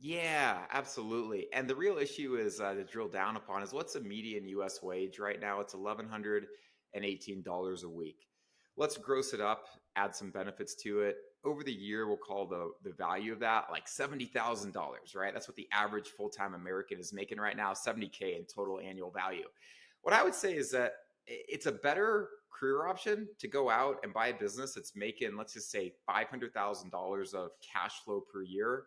Yeah, absolutely. And the real issue is to drill down upon is what's the median US wage right now? It's $1,118 a week. Let's gross it up, add some benefits to it. Over the year, we'll call the value of that like $70,000, right? That's what the average full-time American is making right now, 70K in total annual value. What I would say is that it's a better career option to go out and buy a business that's making, let's just say, $500,000 of cash flow per year,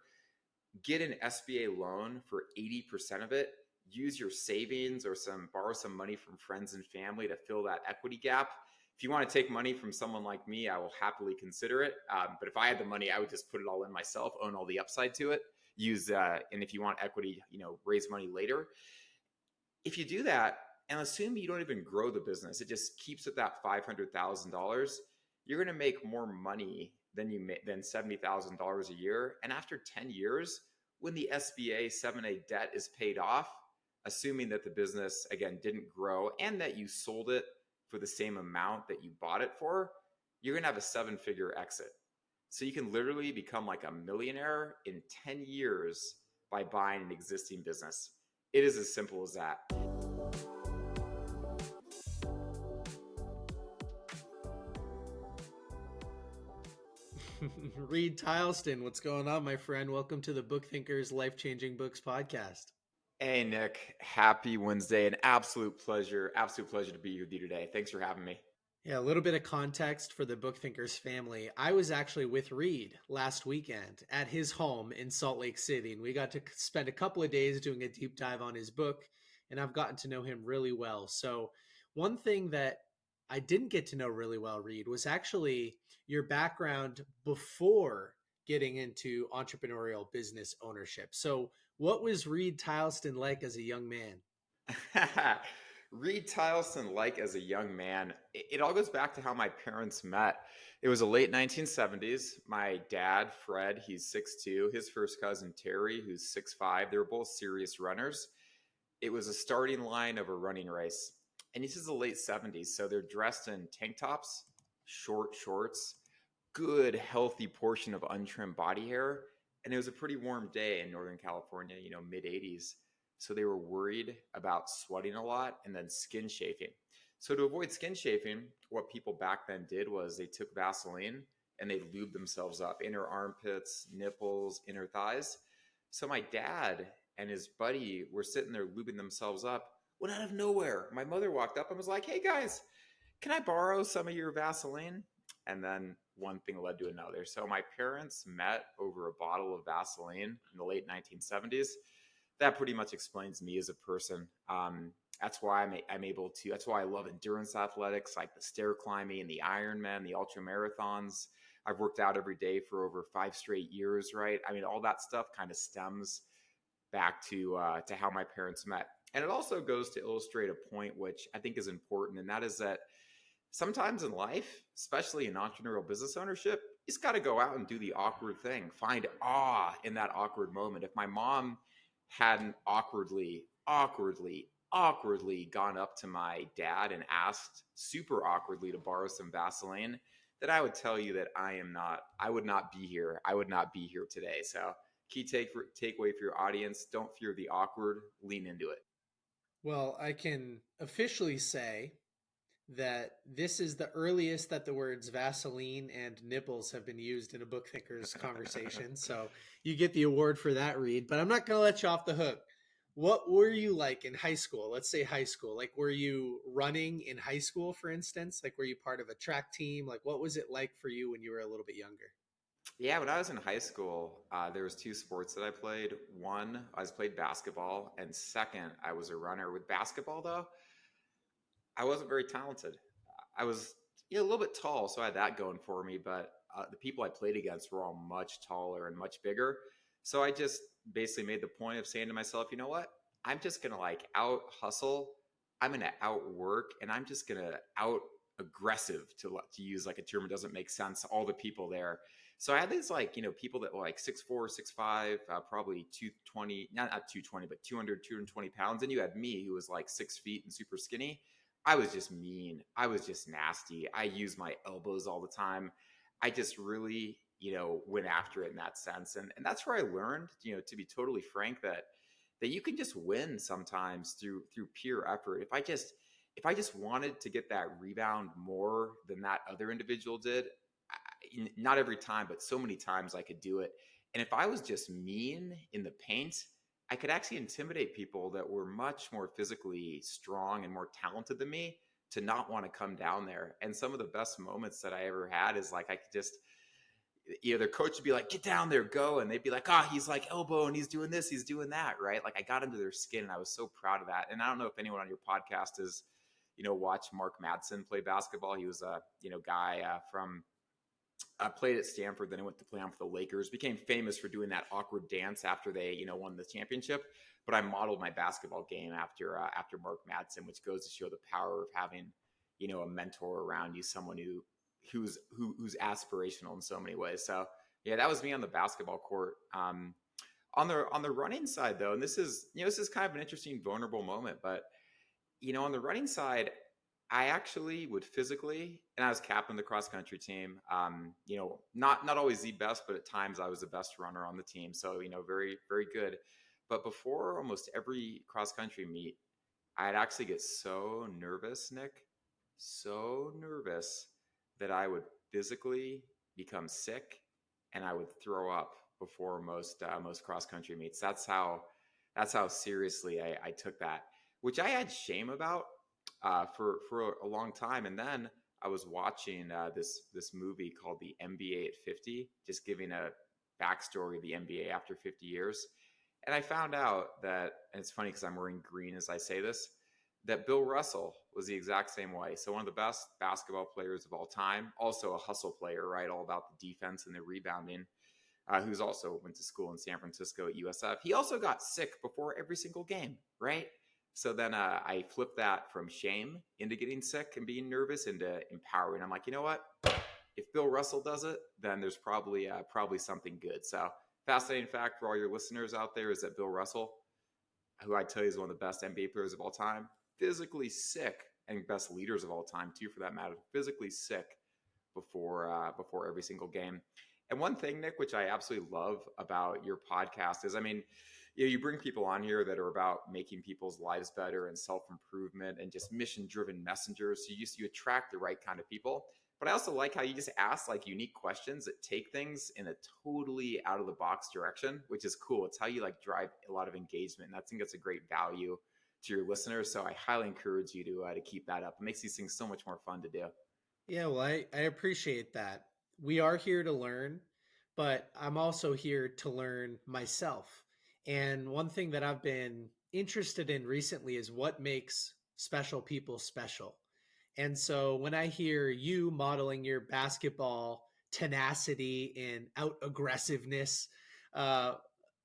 get an SBA loan for 80% of it, use your savings or borrow some money from friends and family to fill that equity gap. If you want to take money from someone like me, I will happily consider it. But if I had the money, I would just put it all in myself, own all the upside to it. And if you want equity, raise money later. If you do that, and assume you don't even grow the business, it just keeps at that $500,000, you're going to make more money than $70,000 a year. And after 10 years, when the SBA 7A debt is paid off, assuming that the business, again, didn't grow and that you sold it for the same amount that you bought it for, you're going to have a 7-figure exit. So you can literally become like a millionaire in 10 years by buying an existing business. It is as simple as that. Reid Tileston, what's going on, my friend? Welcome to the Book Thinkers Life-Changing Books podcast. Hey, Nick. Happy Wednesday. An absolute pleasure to be with you today. Thanks for having me. Yeah, a little bit of context for the Book Thinkers family. I was actually with Reid last weekend at his home in Salt Lake City, and we got to spend a couple of days doing a deep dive on his book, and I've gotten to know him really well. So one thing that I didn't get to know really well, Reid, was actually your background before getting into entrepreneurial business ownership. So what was Reid Tileston like as a young man? Reid Tileston, like as a young man, it all goes back to how my parents met. It was the late 1970s. My dad, Fred, he's 6'2". His first cousin, Terry, who's 6'5". They were both serious runners. It was a starting line of a running race. And this is the late 70s. So they're dressed in tank tops, short shorts, good, healthy portion of untrimmed body hair. And it was a pretty warm day in Northern California, mid 80s. So they were worried about sweating a lot and then skin chafing. So to avoid skin chafing, what people back then did was they took Vaseline and they lubed themselves up, inner armpits, nipples, inner thighs. So my dad and his buddy were sitting there lubing themselves up when out of nowhere, my mother walked up and was like, "Hey guys, can I borrow some of your Vaseline?" And then one thing led to another. So my parents met over a bottle of Vaseline in the late 1970s. That pretty much explains me as a person. That's why I'm able to, that's why I love endurance athletics like the stair climbing, the Ironman, the ultra marathons. I've worked out every day for over 5 straight years, right? I mean, all that stuff kind of stems back to how my parents met. And it also goes to illustrate a point which I think is important, and that is that sometimes in life, especially in entrepreneurial business ownership, you just got to go out and do the awkward thing. Find awe in that awkward moment. If my mom hadn't awkwardly gone up to my dad and asked super awkwardly to borrow some Vaseline, then I would tell you that I would not be here. I would not be here today. So key takeaway for your audience, don't fear the awkward, lean into it. Well, I can officially say that this is the earliest that the words Vaseline and nipples have been used in a book thinker's conversation. So you get the award for that, Reid. But I'm not going to let you off the hook. What were you like in high school? Let's say high school. Like, were you running in high school, for instance? Like, were you part of a track team? Like, what was it like for you when you were a little bit younger? Yeah, when I was in high school, there was 2 sports that I played. One, played basketball, and second, I was a runner. With basketball, though, I wasn't very talented. I was a little bit tall, so I had that going for me. But the people I played against were all much taller and much bigger. So I just basically made the point of saying to myself, you know what? I'm just gonna like out hustle. I'm gonna outwork, and I'm just gonna out aggressive to use like a term that doesn't make sense. All the people there. So I had these people that were like 6'4", 6'5", probably 220, not 220, but 200, 220 pounds. And you had me who was like 6 feet and super skinny. I was just mean. I was just nasty. I used my elbows all the time. I just really went after it in that sense. And that's where I learned, to be totally frank, that you can just win sometimes through pure effort. If I just wanted to get that rebound more than that other individual did, not every time, but so many times I could do it. And if I was just mean in the paint, I could actually intimidate people that were much more physically strong and more talented than me to not want to come down there. And some of the best moments that I ever had is like I could just, their coach would be like, get down there, go. And they'd be like, he's like elbow and he's doing this, he's doing that, right? Like I got into their skin and I was so proud of that. And I don't know if anyone on your podcast is, watch Mark Madsen play basketball. He was a, guy from played at Stanford, then he went to play on for the Lakers, became famous for doing that awkward dance after they, won the championship. But I modeled my basketball game after Mark Madsen, which goes to show the power of having, a mentor around you, someone who's aspirational in so many ways. So yeah, that was me on the basketball court. On the running side though, and this is kind of an interesting, vulnerable moment, but on the running side, I actually would physically, and I was captain of the cross country team. Not always the best, but at times I was the best runner on the team. So, very, very good. But before almost every cross country meet, I'd actually get so nervous, Nick, so nervous that I would physically become sick and I would throw up before most cross country meets. That's how seriously I took that, which I had shame about for a long time. And then I was watching this movie called The NBA at 50, just giving a backstory of the NBA after 50 years. And I found out that, and it's funny because I'm wearing green as I say this, that Bill Russell was the exact same way. So one of the best basketball players of all time, also a hustle player, right? All about the defense and the rebounding, who's also went to school in San Francisco at USF. He also got sick before every single game, right? So then I flipped that from shame into getting sick and being nervous into empowering. I'm like, you know what? If Bill Russell does it, then there's probably something good. So fascinating fact for all your listeners out there is that Bill Russell, who I tell you is one of the best NBA players of all time, physically sick, and best leaders of all time too, for that matter, physically sick before every single game. And one thing, Nick, which I absolutely love about your podcast is, I mean, you bring people on here that are about making people's lives better and self-improvement and just mission-driven messengers. So you attract the right kind of people. But I also like how you just ask like unique questions that take things in a totally out of the box direction, which is cool. It's how you like drive a lot of engagement. And I think that's a great value to your listeners. So I highly encourage you to keep that up. It makes these things so much more fun to do. Yeah, well, I appreciate that. We are here to learn, but I'm also here to learn myself. And one thing that I've been interested in recently is what makes special people special. And so when I hear you modeling your basketball tenacity and out aggressiveness, uh,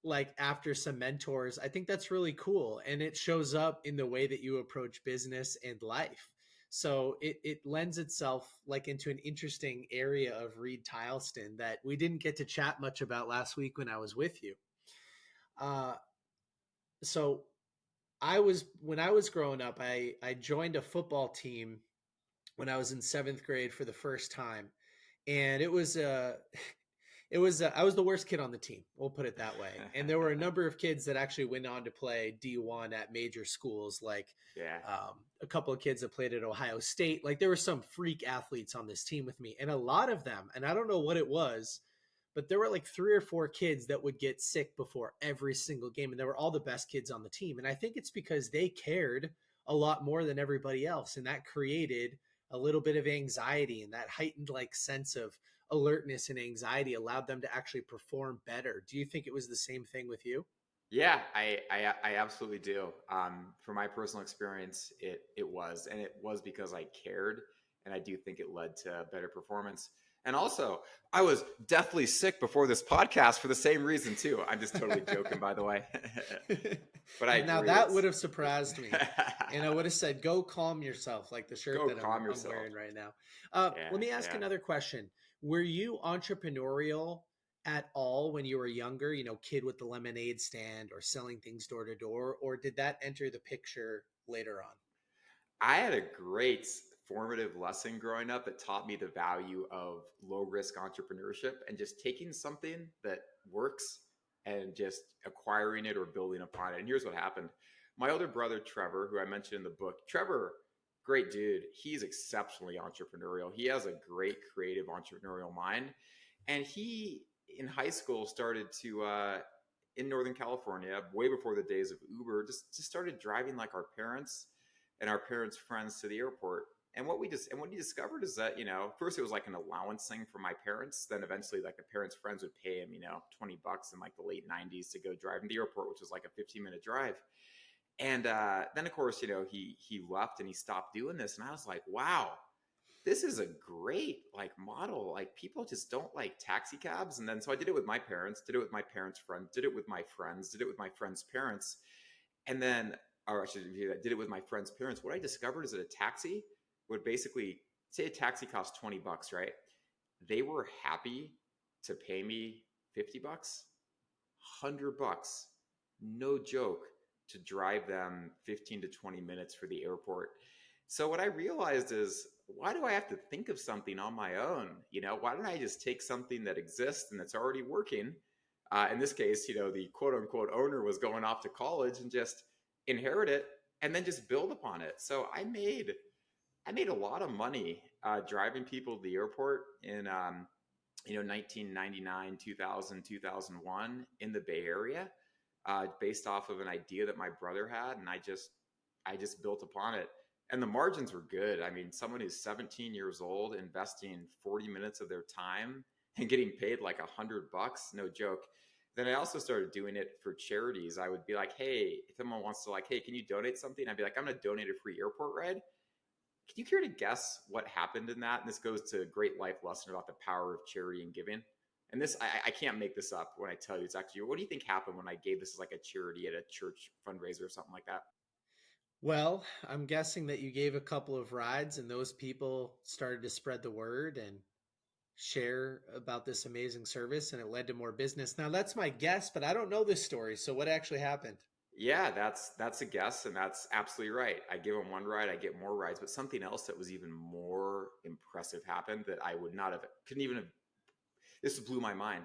like after some mentors, I think that's really cool. And it shows up in the way that you approach business and life. So it lends itself like into an interesting area of Reid Tileston that we didn't get to chat much about last week when I was with you. Uh, so when I was growing up, I joined a football team when I was in 7th grade for the first time. And I was the worst kid on the team. We'll put it that way. And there were a number of kids that actually went on to play D1 at major schools, like a couple of kids that played at Ohio State. Like there were some freak athletes on this team with me, and a lot of them, and I don't know what it was, but there were like 3 or 4 kids that would get sick before every single game. And they were all the best kids on the team. And I think it's because they cared a lot more than everybody else. And that created a little bit of anxiety, and that heightened like sense of alertness and anxiety allowed them to actually perform better. Do you think it was the same thing with you? Yeah, I absolutely do. From my personal experience, it was, and it was because I cared, and I do think it led to better performance. And also, I was deathly sick before this podcast for the same reason too. I'm just totally joking, by the way. But I now agree, that would have surprised me, and I would have said, "Go calm yourself," like the shirt Go that calm I'm yourself. wearing right now. Yeah, Let me ask yeah. another question. Were you entrepreneurial at all when you were younger? You know, kid with the lemonade stand or selling things door to door, or did that enter the picture later on? I had a great formative lesson growing up that taught me the value of low risk entrepreneurship and just taking something that works and just acquiring it or building upon it. And here's what happened. My older brother, Trevor, who I mentioned in the book, Trevor, great dude. He's exceptionally entrepreneurial. He has a great creative entrepreneurial mind. And he, in high school, started to, in Northern California, way before the days of Uber, just started driving like our parents and our parents' friends to the airport. And what he discovered is that, first it was like an allowance thing for my parents. Then eventually like the parents' friends would pay him, $20 in like the late 90s to go drive him to the airport, which was like a 15-minute drive. And then of course, he left and he stopped doing this. And I was like, wow, this is a great like model. Like people just don't like taxi cabs. And then so I did it with my parents, did it with my parents' friends, did it with my friends, did it with my friends' parents. And then, or I should do that, did it with my friends' parents. What I discovered is that a taxi would basically say a taxi costs $20, right? They were happy to pay me $50, $100, no joke, to drive them 15 to 20 minutes for the airport. So what I realized is, why do I have to think of something on my own? Why don't I just take something that exists and that's already working? In this case, the quote unquote owner was going off to college and just inherit it and then just build upon it. So I made a lot of money driving people to the airport in 1999, 2000, 2001 in the Bay Area, based off of an idea that my brother had, and I just built upon it. And the margins were good. I mean, someone who's 17 years old investing 40 minutes of their time and getting paid like $100, no joke. Then I also started doing it for charities. I would be like, hey, if someone wants to like, hey, can you donate something? I'd be like, I'm going to donate a free airport ride. Can you care to guess what happened in that? And this goes to a great life lesson about the power of charity and giving. And this, I can't make this up when I tell you. It's actually, what do you think happened when I gave this as like a charity at a church fundraiser or something like that? Well, I'm guessing that you gave a couple of rides and those people started to spread the word and share about this amazing service and it led to more business. Now that's my guess, but I don't know this story. So what actually happened? Yeah, that's a guess, and that's absolutely right. I give them one ride, I get more rides, but something else that was even more impressive happened that I would not have, couldn't even have. This blew my mind.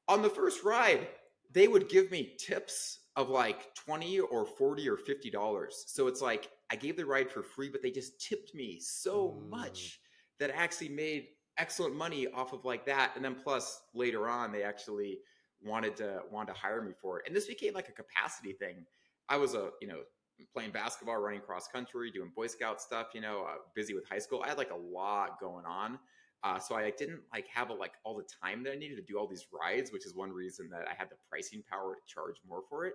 On the first ride, they would give me tips of like 20 or 40 or $50. So it's like I gave the ride for free, but they just tipped me so Mm. much that I actually made excellent money off of like that. And then plus later on, they actually wanted to hire me for it. And this became like a capacity thing. I was playing basketball, running cross country, doing Boy Scout stuff, busy with high school. I had like a lot going on. So I didn't like have all the time that I needed to do all these rides, which is one reason that I had the pricing power to charge more for it.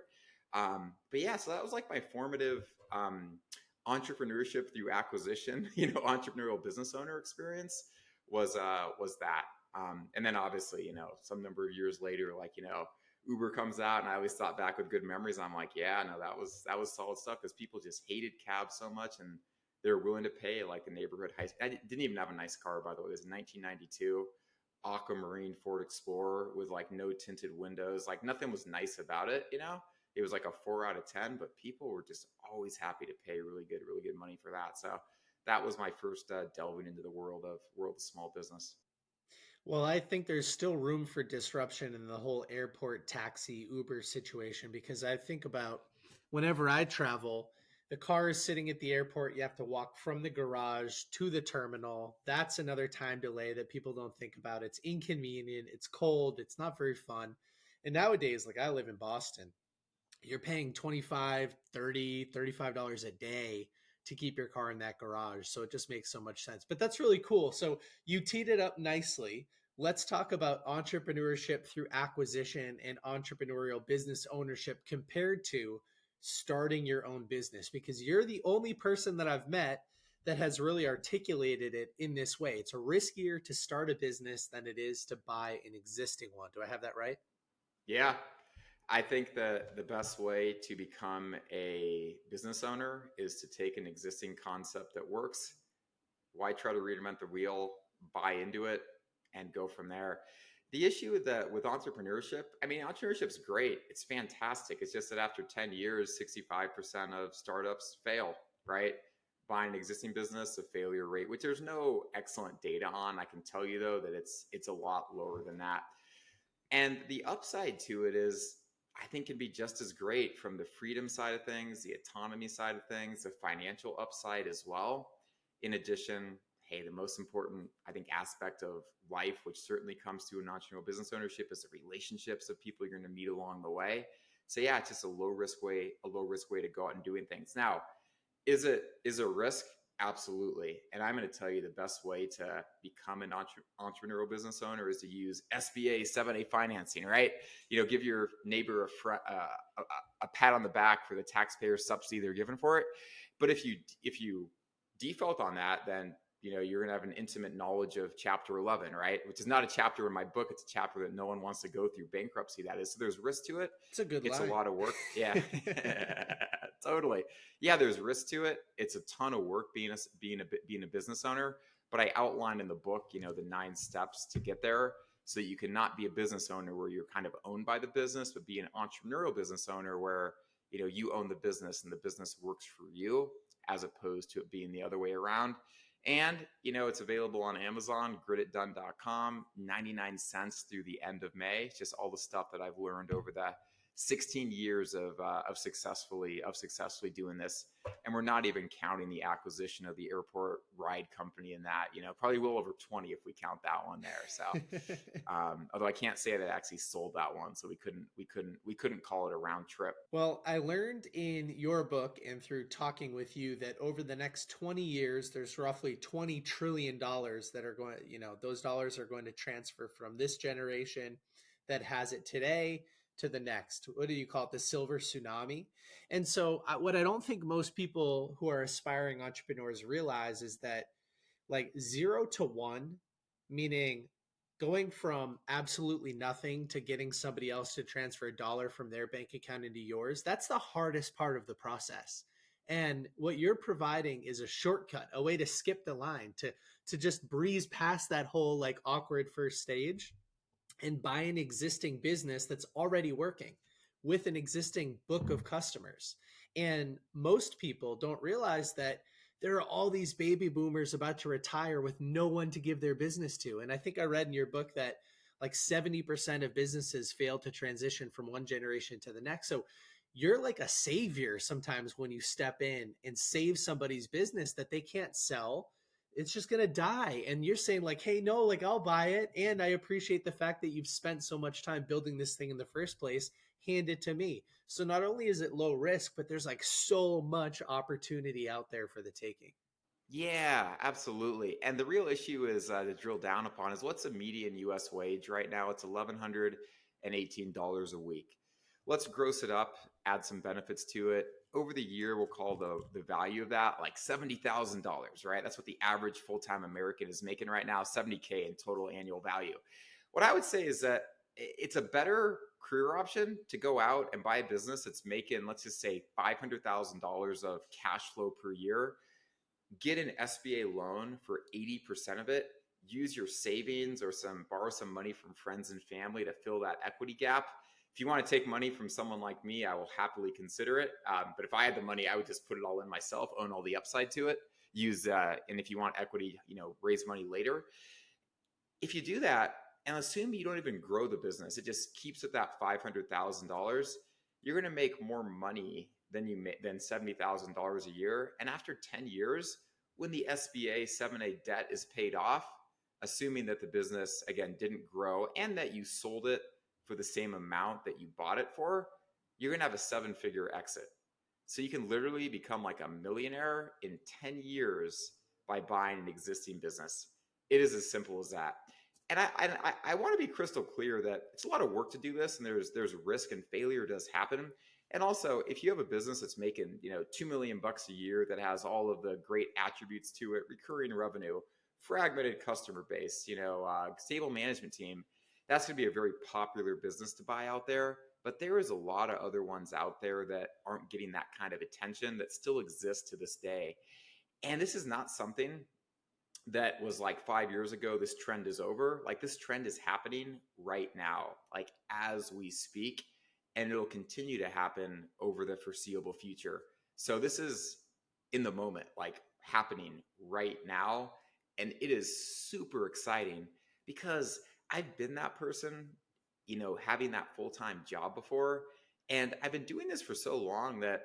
But yeah, so that was like my formative entrepreneurship through acquisition, entrepreneurial business owner experience was that. And then obviously, some number of years later, like, Uber comes out, and I always thought back with good memories. I'm like, yeah, no, that was solid stuff because people just hated cabs so much, and they're willing to pay like the neighborhood high. I didn't even have a nice car, by the way. It was a 1992 aquamarine Ford Explorer with like no tinted windows. Like nothing was nice about it, It was like a 4 out of 10, but people were just always happy to pay really good money for that. So that was my first delving into the world of small business. Well, I think there's still room for disruption in the whole airport taxi Uber situation because I think about whenever I travel, the car is sitting at the airport. You have to walk from the garage to the terminal. That's another time delay that people don't think about. It's inconvenient, it's cold, it's not very fun. And nowadays, like I live in Boston, you're paying 25, 30, $35 a day to keep your car in that garage. So it just makes so much sense. But that's really cool. So you teed it up nicely. Let's talk about entrepreneurship through acquisition and entrepreneurial business ownership compared to starting your own business, because you're the only person that I've met that has really articulated it in this way. It's riskier to start a business than it is to buy an existing one. Do I have that right? Yeah, I think that the best way to become a business owner is to take an existing concept that works. Why try to reinvent the wheel, buy into it, and go from there? The issue with entrepreneurship, I mean, entrepreneurship's great. It's fantastic. It's just that after 10 years, 65% of startups fail, right? buying an existing business, the failure rate, which there's no excellent data on. I can tell you though that it's a lot lower than that. And the upside to it is, I think, can be just as great from the freedom side of things, the autonomy side of things, the financial upside as well. In addition, hey, the most important, I think, aspect of life, which certainly comes to an entrepreneurial business ownership, is the relationships of people you're going to meet along the way. So yeah, it's just a low risk way to go out and doing things. Now, is it a risk? Absolutely. And I'm going to tell you the best way to become an entrepreneurial business owner is to use SBA 7A financing, right? Give your neighbor a pat on the back for the taxpayer subsidy they're given for it. But if you default on that, then you're going to have an intimate knowledge of Chapter 11, right? Which is not a chapter in my book. It's a chapter that no one wants to go through bankruptcy. That is. So there's risk to it. It's a good It's line. a lot of work. Yeah, totally. Yeah, there's risk to it. It's a ton of work being a business owner. But I outlined in the book, the 9 steps to get there, so that you can not be a business owner where you're kind of owned by the business, but be an entrepreneurial business owner where you own the business and the business works for you, as opposed to it being the other way around. And, it's available on Amazon, grititdone.com, 99 cents through the end of May. It's just all the stuff that I've learned over the 16 years of successfully doing this. And we're not even counting the acquisition of the airport ride company in that, probably well over 20 if we count that one there. So, although I can't say that I actually sold that one, so we couldn't call it a round trip. Well, I learned in your book and through talking with you that over the next 20 years, there's roughly $20 trillion that are going, those dollars are going to transfer from this generation that has it today to the next. What do you call it? The silver tsunami. And so what I don't think most people who are aspiring entrepreneurs realize is that like 0 to 1, meaning going from absolutely nothing to getting somebody else to transfer a dollar from their bank account into yours, that's the hardest part of the process. And what you're providing is a shortcut, a way to skip the line, to just breeze past that whole like awkward first stage and buy an existing business that's already working with an existing book of customers. And most people don't realize that there are all these baby boomers about to retire with no one to give their business to. And I think I read in your book that like 70% of businesses fail to transition from one generation to the next. So you're like a savior sometimes when you step in and save somebody's business that they can't sell. It's just going to die. And you're saying like, hey, no, like I'll buy it. And I appreciate the fact that you've spent so much time building this thing in the first place. Hand it to me. So not only is it low risk, but there's like so much opportunity out there for the taking. Yeah, absolutely. And the real issue is to drill down upon is, what's the median US wage right now? It's $1,118 a week. Let's gross it up, add some benefits to it. Over the year, we'll call the value of that like $70,000, right? That's what the average full-time American is making right now, 70K in total annual value. What I would say is that it's a better career option to go out and buy a business that's making, let's just say, $500,000 of cash flow per year. Get an SBA loan for 80% of it. Use your savings or borrow some money from friends and family to fill that equity gap. If you want to take money from someone like me, I will happily consider it. But if I had the money, I would just put it all in myself, own all the upside to it. And if you want equity, raise money later. If you do that, and assume you don't even grow the business, it just keeps at that $500,000, you're going to make more money than $70,000 a year. And after 10 years, when the SBA 7A debt is paid off, assuming that the business, again, didn't grow and that you sold it for the same amount that you bought it for, you're going to have a 7-figure exit. So you can literally become like a millionaire in 10 years by buying an existing business. It is as simple as that. And I want to be crystal clear that it's a lot of work to do this, and there's risk and failure does happen. And also, if you have a business that's making $2 million a year, that has all of the great attributes to it, recurring revenue, fragmented customer base, stable management team, that's going to be a very popular business to buy out there. But there is a lot of other ones out there that aren't getting that kind of attention that still exist to this day. And this is not something that was like 5 years ago, this trend is over. Like, this trend is happening right now, like as we speak, and it'll continue to happen over the foreseeable future. So this is in the moment. Like, happening right now. And it is super exciting because I've been that person, having that full-time job before. And I've been doing this for so long that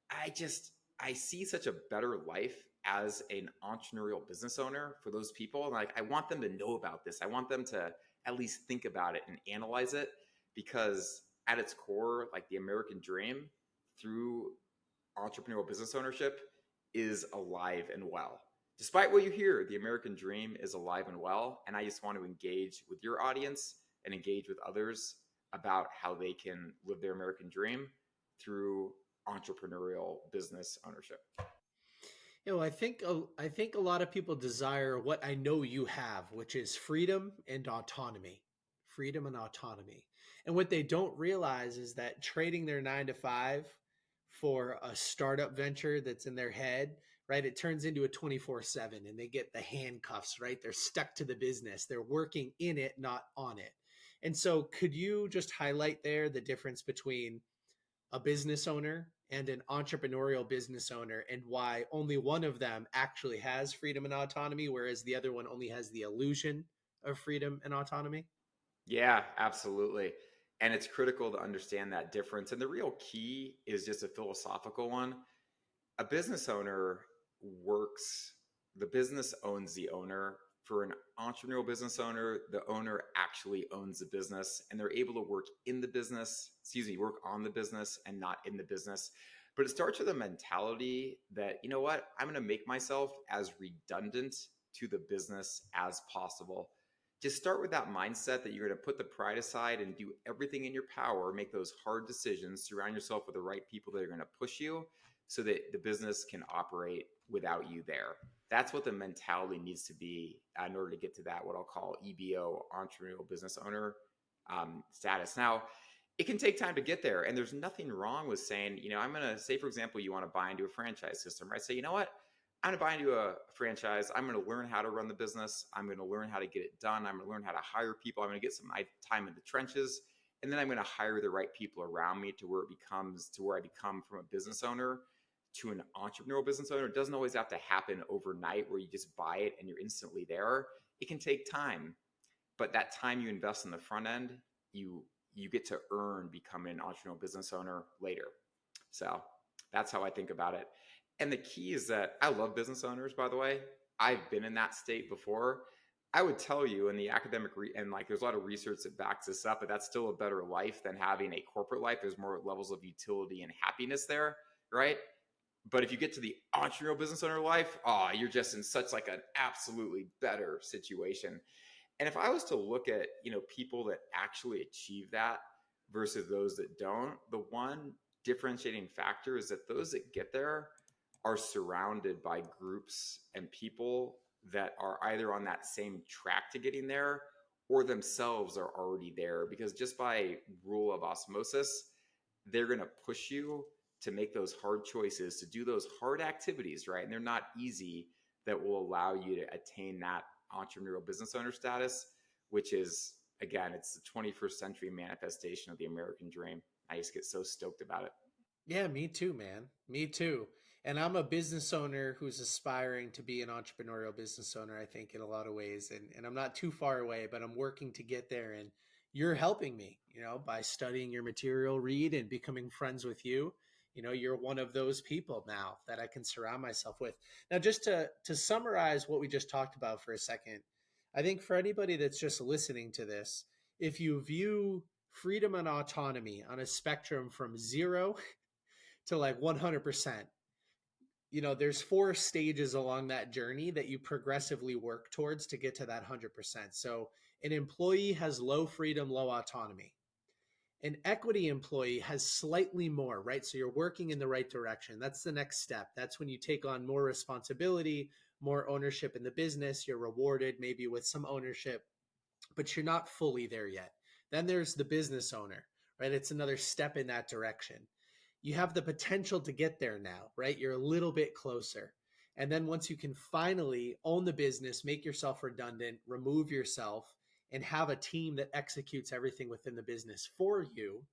I see such a better life as an entrepreneurial business owner for those people. And like, I want them to know about this. I want them to at least think about it and analyze it, because at its core, like the American dream through entrepreneurial business ownership is alive and well. Despite what you hear, the American dream is alive and well. And I just want to engage with your audience and engage with others about how they can live their American dream through entrepreneurial business ownership. I think a lot of people desire what I know you have, which is freedom and autonomy. Freedom and autonomy. And what they don't realize is that trading their 9 to 5 for a startup venture that's in their head, right? It turns into a 24/7 and they get the handcuffs, right? They're stuck to the business. They're working in it, not on it. And so could you just highlight there the difference between a business owner and an entrepreneurial business owner, and why only one of them actually has freedom and autonomy, whereas the other one only has the illusion of freedom and autonomy? Yeah, absolutely. And it's critical to understand that difference. And the real key is just a philosophical one. A business owner works, the business owns the owner. For an entrepreneurial business owner, the owner actually owns the business, and they're able to work in the business, work on the business and not in the business. But it starts with a mentality that, you know what, I'm going to make myself as redundant to the business as possible. Just start with that mindset that you're going to put the pride aside and do everything in your power, make those hard decisions, surround yourself with the right people that are going to push you so that the business can operate without you there. That's what the mentality needs to be in order to get to that, what I'll call EBO, entrepreneurial business owner status. Now, it can take time to get there. And there's nothing wrong with saying, I'm going to say, for example, you want to buy into a franchise system, right? Say, you know what? I'm going to buy into a franchise. I'm going to learn how to run the business. I'm going to learn how to get it done. I'm going to learn how to hire people. I'm going to get some time in the trenches. And then I'm going to hire the right people around me to where I become from a business owner to an entrepreneurial business owner. It doesn't always have to happen overnight where you just buy it and you're instantly there. It can take time, but that time you invest in the front end, you get to earn becoming an entrepreneurial business owner later. So that's how I think about it. And the key is that I love business owners, by the way. I've been in that state before. I would tell you in the academic, and like there's a lot of research that backs this up, but that's still a better life than having a corporate life. There's more levels of utility and happiness there, right? But if you get to the entrepreneurial business owner life, you're just in such like an absolutely better situation. And if I was to look at, people that actually achieve that versus those that don't, the one differentiating factor is that those that get there are surrounded by groups and people that are either on that same track to getting there or themselves are already there, because just by rule of osmosis, they're going to push you to make those hard choices, to do those hard activities, right? And they're not easy, that will allow you to attain that entrepreneurial business owner status, which is, again, it's the 21st century manifestation of the American dream. I just get so stoked about it. Yeah, me too, man. Me too. And I'm a business owner who's aspiring to be an entrepreneurial business owner, I think, in a lot of ways. And I'm not too far away, but I'm working to get there. And you're helping me, by studying your material, Reid, and becoming friends with you. You're one of those people now that I can surround myself with. Now, just to summarize what we just talked about for a second, I think for anybody that's just listening to this, if you view freedom and autonomy on a spectrum from 0 to like 100%, there's 4 stages along that journey that you progressively work towards to get to that 100%. So an employee has low freedom, low autonomy. An equity employee has slightly more, right? So you're working in the right direction. That's the next step. That's when you take on more responsibility, more ownership in the business. You're rewarded maybe with some ownership, but you're not fully there yet. Then there's the business owner, right? It's another step in that direction. You have the potential to get there now, right? You're a little bit closer. And then once you can finally own the business, make yourself redundant, remove yourself, and have a team that executes everything within the business for you,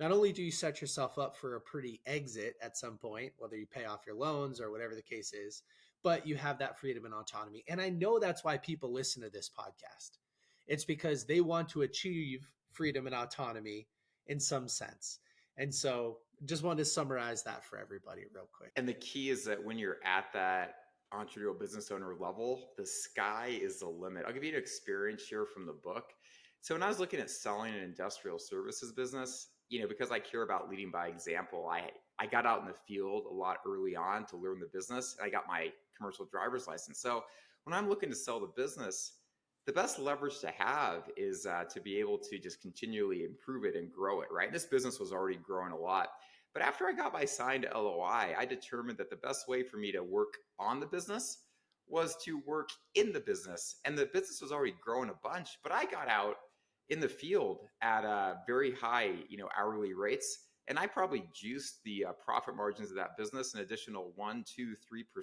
not only do you set yourself up for a pretty exit at some point, whether you pay off your loans or whatever the case is, but you have that freedom and autonomy. And I know that's why people listen to this podcast. It's because they want to achieve freedom and autonomy in some sense. And so just wanted to summarize that for everybody real quick. And the key is that when you're at that entrepreneurial business owner level, the sky is the limit. I'll give you an experience here from the book. So when I was looking at selling an industrial services business, because I care about leading by example, I got out in the field a lot early on to learn the business. And I got my commercial driver's license. So when I'm looking to sell the business, the best leverage to have is to be able to just continually improve it and grow it, right? And this business was already growing a lot. But after I got my signed LOI, I determined that the best way for me to work on the business was to work in the business. And the business was already growing a bunch, but I got out in the field at very high, hourly rates. And I probably juiced the profit margins of that business an additional 1, 2,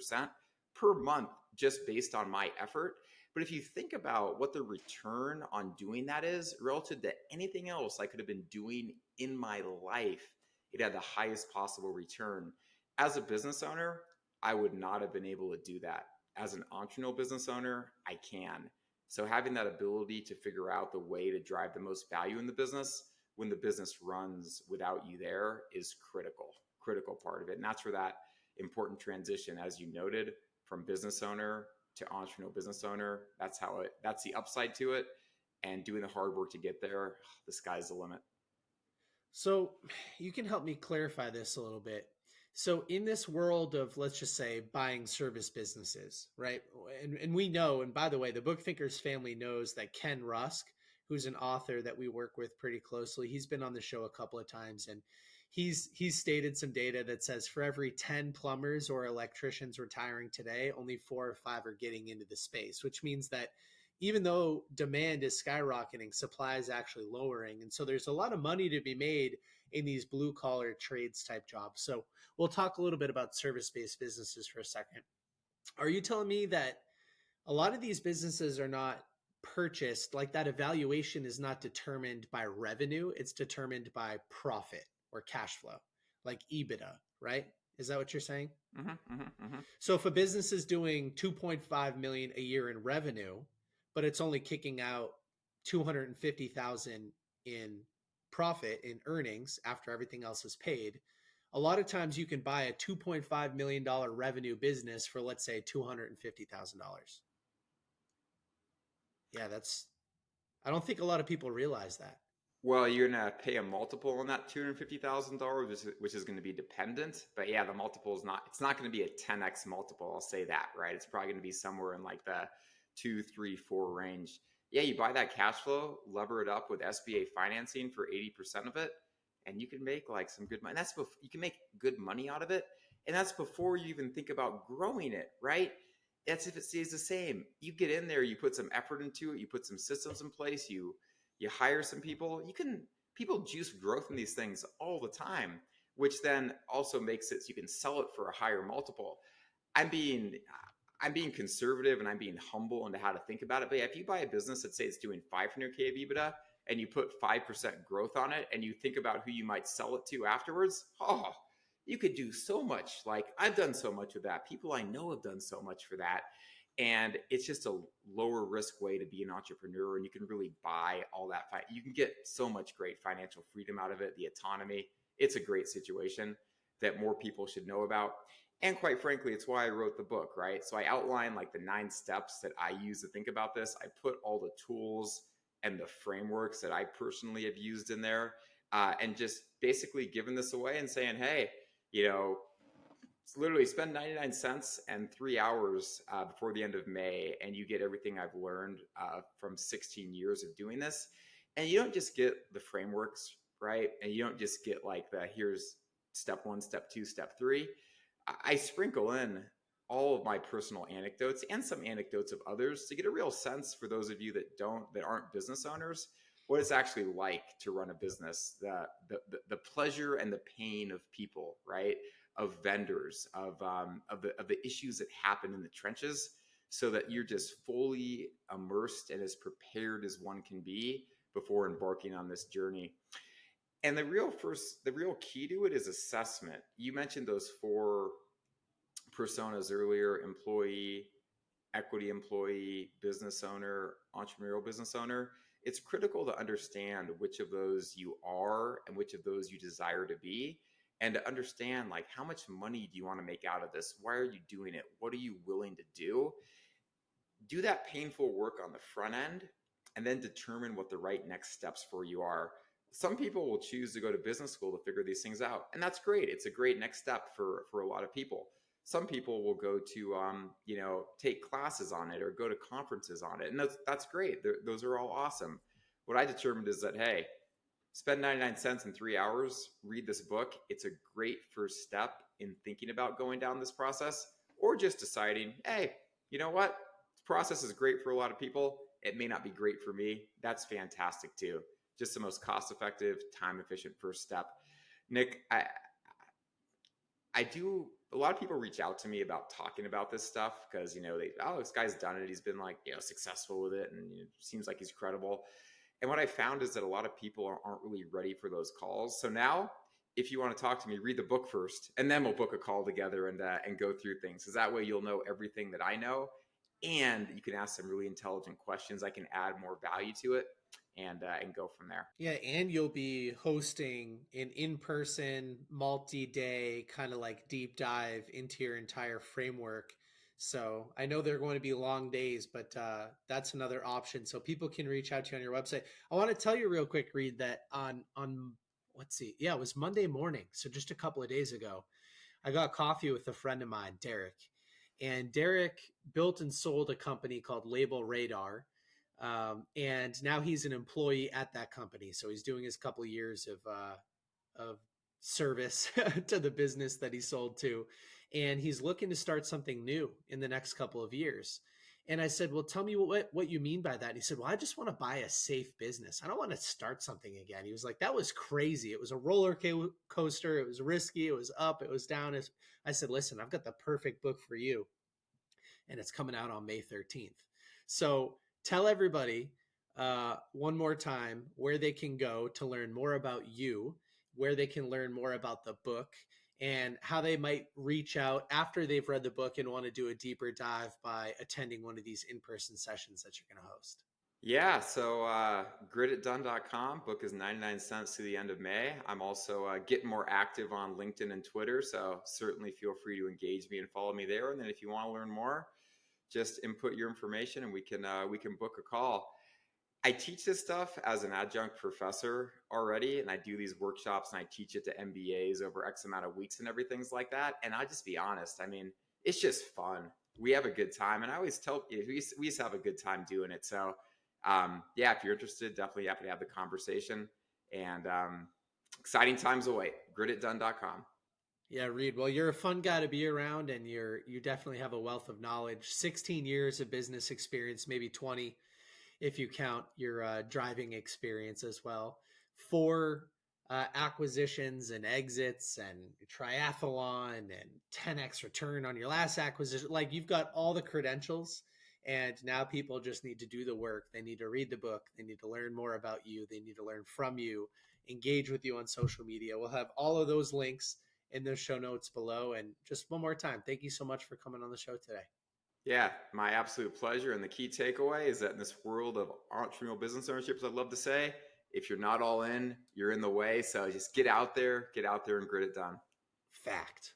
3% per month just based on my effort. But if you think about what the return on doing that is relative to anything else I could have been doing in my life, it had the highest possible return. As a business owner, I would not have been able to do that. As an entrepreneurial business owner, I can. So having that ability to figure out the way to drive the most value in the business when the business runs without you there is critical part of it. And that's where that important transition, as you noted, from business owner to entrepreneurial business owner, that's the upside to it. And doing the hard work to get there, the sky's the limit. So you can help me clarify this a little bit. So in this world of, let's just say, buying service businesses, right? And we know, and by the way, the Book Thinkers family knows that Ken Rusk, who's an author that we work with pretty closely, he's been on the show a couple of times, and he's stated some data that says for every 10 plumbers or electricians retiring today, only 4 or 5 are getting into the space, which means that even though demand is skyrocketing, supply is actually lowering. And so there's a lot of money to be made in these blue collar trades type jobs. So we'll talk a little bit about service-based businesses for a second. Are you telling me that a lot of these businesses are not purchased, like that evaluation is not determined by revenue, it's determined by profit or cash flow, like EBITDA, right? Is that what you're saying? So if a business is doing 2.5 million a year in revenue, but it's only kicking out 250,000 in profit, in earnings after everything else is paid, a lot of times you can buy a $2.5 million revenue business for, let's say, $250,000. Yeah, I don't think a lot of people realize that. Well, you're going to pay a multiple on that $250,000, which is going to be dependent. But yeah, the multiple it's not going to be a 10x multiple. I'll say that, right? It's probably going to be somewhere in like the 2, 3, 4 range. Yeah, you buy that cash flow, lever it up with SBA financing for 80% of it, and you can make like some good money. You can make good money out of it. And that's before you even think about growing it, right? That's if it stays the same. You get in there, you put some effort into it, you put some systems in place, you hire some people. People juice growth in these things all the time, which then also makes it so you can sell it for a higher multiple. I'm being conservative and I'm being humble into how to think about it. But yeah, if you buy a business that say it's doing 500K of EBITDA and you put 5% growth on it and you think about who you might sell it to afterwards, you could do so much. Like I've done so much with that. People I know have done so much for that. And it's just a lower risk way to be an entrepreneur. And you can really buy all that. You can get so much great financial freedom out of it, the autonomy. It's a great situation that more people should know about. And quite frankly, it's why I wrote the book, right? So I outline like the 9 steps that I use to think about this. I put all the tools and the frameworks that I personally have used in there, and just basically giving this away and saying, hey, it's literally spend 99 cents and 3 hours before the end of May, and you get everything I've learned from 16 years of doing this. And you don't just get the frameworks, right? And you don't just get like here's step 1, step 2, step 3. I sprinkle in all of my personal anecdotes and some anecdotes of others to get a real sense for those of you that aren't business owners, what it's actually like to run a business, the pleasure and the pain of people, right? Of vendors, of the issues that happen in the trenches, so that you're just fully immersed and as prepared as one can be before embarking on this journey. And the real key to it is assessment. You mentioned those 4 personas earlier: employee, equity employee, business owner, entrepreneurial business owner. It's critical to understand which of those you are and which of those you desire to be, and to understand like how much money do you want to make out of this? Why are you doing it? What are you willing to do? Do that painful work on the front end and then determine what the right next steps for you are. Some people will choose to go to business school to figure these things out, and that's great. It's a great next step for a lot of people. Some people will go to take classes on it or go to conferences on it, and that's great. Those are all awesome. What I determined is that, hey, spend 99 cents in 3 hours, read this book. It's a great first step in thinking about going down this process, or just deciding, hey, you know what? This process is great for a lot of people. It may not be great for me. That's fantastic too. Just the most cost-effective, time-efficient first step. Nick, I do. A lot of people reach out to me about talking about this stuff because this guy's done it. He's been successful with it, and seems like he's credible. And what I found is that a lot of people aren't really ready for those calls. So now, if you want to talk to me, read the book first, and then we'll book a call together and go through things. Because that way you'll know everything that I know, and you can ask some really intelligent questions. I can add more value to it, and go from there. Yeah, and you'll be hosting an in-person, multi-day kind of like deep dive into your entire framework. So I know they're going to be long days, but that's another option. So people can reach out to you on your website. I want to tell you real quick, Reid, that on let's see, yeah, it was Monday morning, so just a couple of days ago, I got coffee with a friend of mine, Derek, and Derek built and sold a company called Label Radar. And now he's an employee at that company. So he's doing his couple of years of service to the business that he sold to. And he's looking to start something new in the next couple of years. And I said, well, tell me what you mean by that. And he said, well, I just want to buy a safe business. I don't want to start something again. He was like, that was crazy. It was a roller coaster. It was risky. It was up. It was down. I said, listen, I've got the perfect book for you. And it's coming out on May 13th. So tell everybody one more time where they can go to learn more about you, where they can learn more about the book, and how they might reach out after they've read the book and want to do a deeper dive by attending one of these in-person sessions that you're going to host. Yeah, so grititdone.com. Book is 99 cents to the end of May. I'm also getting more active on LinkedIn and Twitter, so certainly feel free to engage me and follow me there. And then if you want to learn more, just input your information and we can book a call. I teach this stuff as an adjunct professor already, and I do these workshops and I teach it to MBAs over X amount of weeks and everything's like that. And I'll just be honest, I mean, it's just fun. We have a good time, and I always tell you, we just have a good time doing it. So yeah, if you're interested, definitely happy to have the conversation, and exciting times await. Grititdone.com. Yeah, Reid. Well, you're a fun guy to be around, and you definitely have a wealth of knowledge. 16 years of business experience, maybe 20 if you count your driving experience as well. 4 acquisitions and exits and triathlon and 10x return on your last acquisition. Like, you've got all the credentials, and now people just need to do the work. They need to read the book. They need to learn more about you. They need to learn from you, engage with you on social media. We'll have all of those links in the show notes below. And just one more time, thank you so much for coming on the show today. Yeah, my absolute pleasure. And the key takeaway is that in this world of entrepreneurial business ownership, as I'd love to say, if you're not all in, you're in the way. So just get out there and grit it done. Fact.